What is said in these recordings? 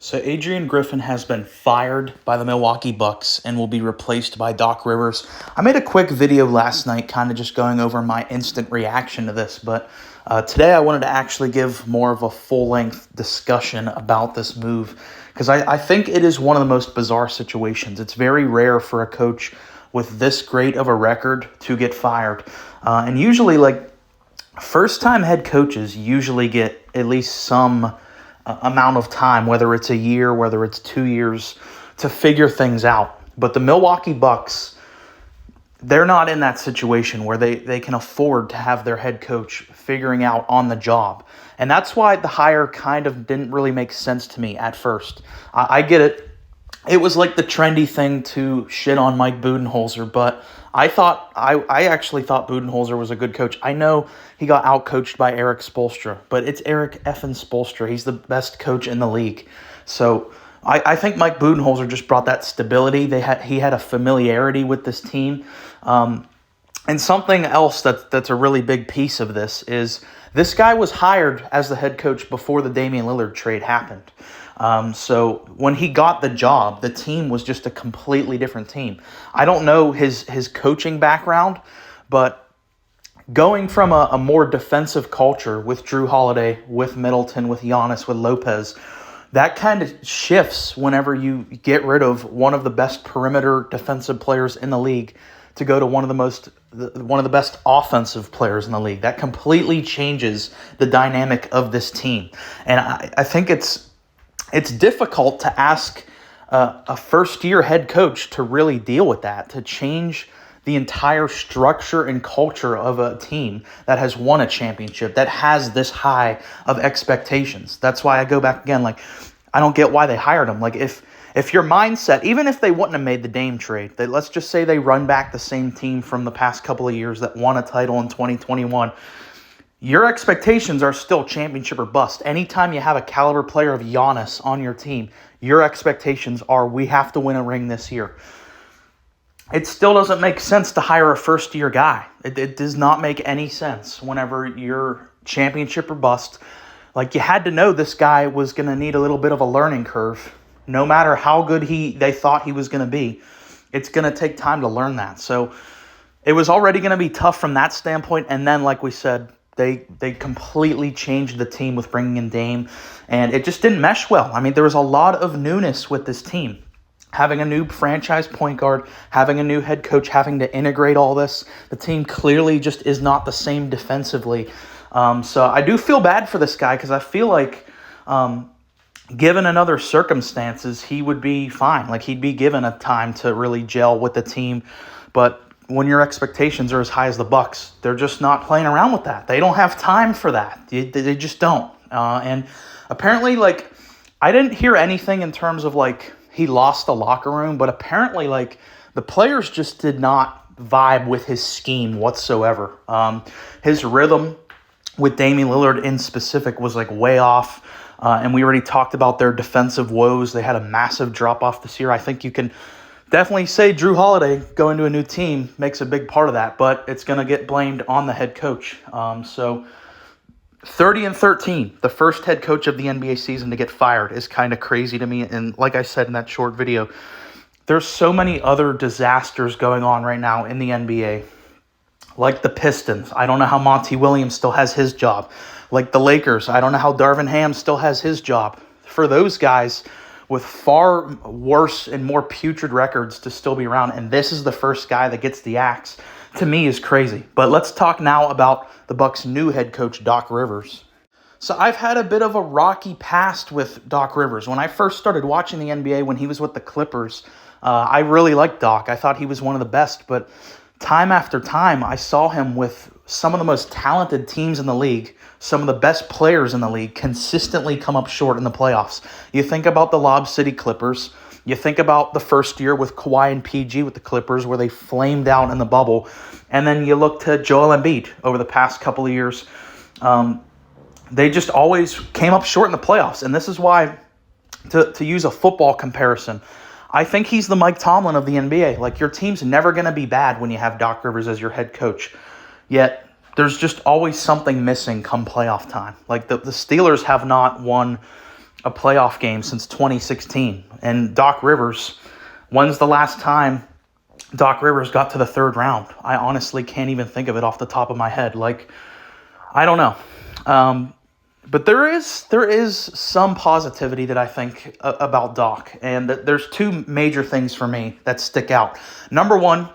So Adrian Griffin has been fired by the Milwaukee Bucks and will be replaced by Doc Rivers. I made a quick video last night kind of just going over my instant reaction to this, but today I wanted to actually give more of a full-length discussion about this move because I think it is one of the most bizarre situations. It's very rare for a coach with this great of a record to get fired. And usually, first-time head coaches usually get at least some amount of time, whether it's a year, whether it's 2 years, to figure things out. But the Milwaukee Bucks, they're not in that situation where they can afford to have their head coach figuring out on the job. And that's why the hire kind of didn't really make sense to me at first. I get it. It was like the trendy thing to shit on Mike Budenholzer, but I actually thought Budenholzer was a good coach. I know he got outcoached by Eric Spoelstra, but it's Eric effing Spoelstra. He's the best coach in the league. So I think Mike Budenholzer just brought that stability. He had a familiarity with this team. And something else that's a really big piece of this guy was hired as the head coach before the Damian Lillard trade happened. So when he got the job, the team was just a completely different team. I don't know his coaching background, but going from a more defensive culture with Drew Holiday, with Middleton, with Giannis, with Lopez, that kind of shifts whenever you get rid of one of the best perimeter defensive players in the league to go to one of the best offensive players in the league. That completely changes the dynamic of this team. And I think it's difficult to ask a first-year head coach to really deal with that, to change the entire structure and culture of a team that has won a championship, that has this high of expectations. That's why I go back again, I don't get why they hired him. If your mindset, even if they wouldn't have made the Dame trade, let's just say they run back the same team from the past couple of years that won a title in 2021, your expectations are still championship or bust. Anytime you have a caliber player of Giannis on your team, your expectations are we have to win a ring this year. It still doesn't make sense to hire a first-year guy. It does not make any sense whenever you're championship or bust. You had to know this guy was going to need a little bit of a learning curve. No matter how good they thought he was going to be, it's going to take time to learn that. So it was already going to be tough from that standpoint. And then, like we said, they completely changed the team with bringing in Dame, and it just didn't mesh well. I mean, there was a lot of newness with this team. Having a new franchise point guard, having a new head coach, having to integrate all this, the team clearly just is not the same defensively. So I do feel bad for this guy because I feel like given another circumstances, he would be fine. He'd be given a time to really gel with the team, but when your expectations are as high as the Bucks, they're just not playing around with that. They don't have time for that. They just don't. And apparently, I didn't hear anything in terms of, he lost the locker room, but apparently, the players just did not vibe with his scheme whatsoever. His rhythm with Damian Lillard in specific was, way off. And we already talked about their defensive woes. They had a massive drop-off this year. I think you can definitely say Drew Holiday going to a new team makes a big part of that, but it's going to get blamed on the head coach. So 30-13, the first head coach of the NBA season to get fired is kind of crazy to me. And like I said in that short video, there's so many other disasters going on right now in the NBA. Like the Pistons, I don't know how Monty Williams still has his job. Like the Lakers, I don't know how Darvin Ham still has his job. For those guys with far worse and more putrid records to still be around, and this is the first guy that gets the axe, to me is crazy. But let's talk now about the Bucks' new head coach, Doc Rivers. So I've had a bit of a rocky past with Doc Rivers. When I first started watching the NBA when he was with the Clippers, I really liked Doc. I thought he was one of the best, but time after time, I saw him with some of the most talented teams in the league, some of the best players in the league, consistently come up short in the playoffs. You think about the Lob City Clippers. You think about the first year with Kawhi and PG with the Clippers where they flamed out in the bubble. And then you look to Joel Embiid over the past couple of years. They just always came up short in the playoffs. And this is why, to use a football comparison, I think he's the Mike Tomlin of the NBA. Your team's never going to be bad when you have Doc Rivers as your head coach. Yet, there's just always something missing come playoff time. The Steelers have not won a playoff game since 2016. And Doc Rivers, when's the last time Doc Rivers got to the third round? I honestly can't even think of it off the top of my head. Like, I don't know. But there is some positivity that I think about Doc. And there's two major things for me that stick out. Number one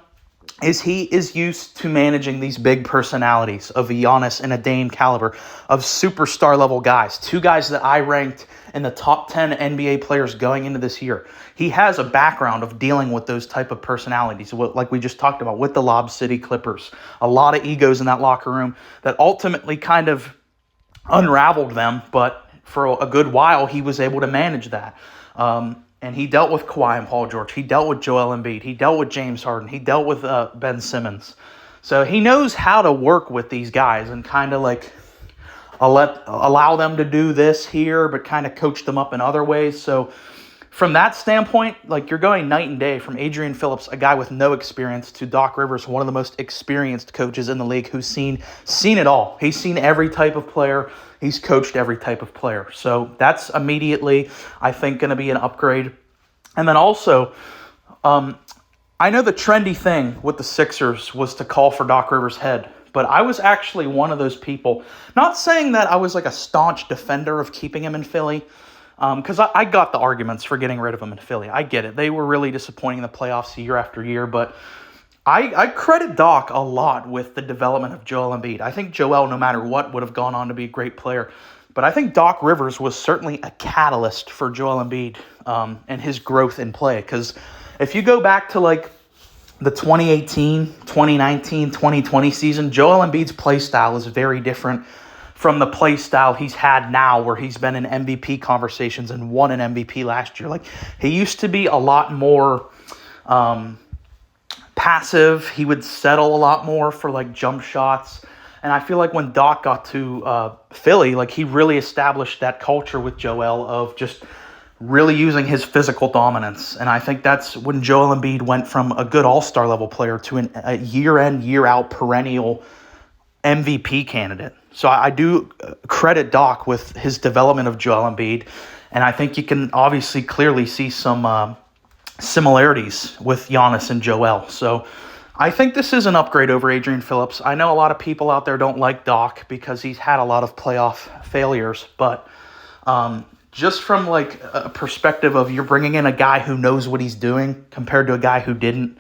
is he is used to managing these big personalities of a Giannis and a Dame caliber, of superstar level guys. Two guys that I ranked in the top 10 NBA players going into this year. He has a background of dealing with those type of personalities, like we just talked about with the Lob City Clippers. A lot of egos in that locker room that ultimately kind of unraveled them, but for a good while he was able to manage that. And he dealt with Kawhi and Paul George. He dealt with Joel Embiid. He dealt with James Harden. He dealt with Ben Simmons. So he knows how to work with these guys and kind of like allow them to do this here, but kind of coach them up in other ways. So from that standpoint, like, you're going night and day from Adrian Phillips, a guy with no experience, to Doc Rivers, one of the most experienced coaches in the league, who's seen it all. He's seen every type of player. He's coached every type of player. So that's immediately, I think, going to be an upgrade. And then also, I know the trendy thing with the Sixers was to call for Doc Rivers' head, but I was actually one of those people. Not saying that I was like a staunch defender of keeping him in Philly, because I got the arguments for getting rid of him in Philly. I get it. They were really disappointing in the playoffs year after year, but I credit Doc a lot with the development of Joel Embiid. I think Joel, no matter what, would have gone on to be a great player. But I think Doc Rivers was certainly a catalyst for Joel Embiid and his growth in play. Because if you go back to like the 2018, 2019, 2020 season, Joel Embiid's play style is very different from the play style he's had now, where he's been in MVP conversations and won an MVP last year. Like, he used to be a lot more passive. He would settle a lot more for like jump shots. And I feel like when Doc got to Philly, like, he really established that culture with Joel of just really using his physical dominance. And I think that's when Joel Embiid went from a good all-star level player to a year-in, year-out perennial MVP candidate. So I do credit Doc with his development of Joel Embiid. And I think you can obviously clearly see some similarities with Giannis and Joel. So I think this is an upgrade over Adrian Phillips. I know a lot of people out there don't like Doc because he's had a lot of playoff failures, but just from like a perspective of you're bringing in a guy who knows what he's doing compared to a guy who didn't,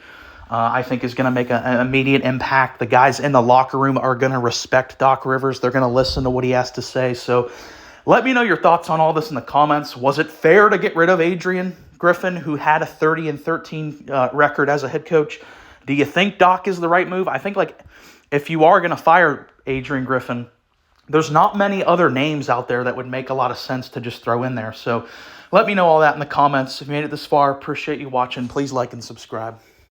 I think is going to make an immediate impact. The guys in the locker room are going to respect Doc Rivers. They're going to listen to what he has to say. So let me know your thoughts on all this in the comments. Was it fair to get rid of Adrian Griffin, who had a 30-13 record as a head coach? Do you think Doc is the right move? I think, like, if you are going to fire Adrian Griffin, there's not many other names out there that would make a lot of sense to just throw in there. So let me know all that in the comments. If you made it this far, appreciate you watching. Please like and subscribe.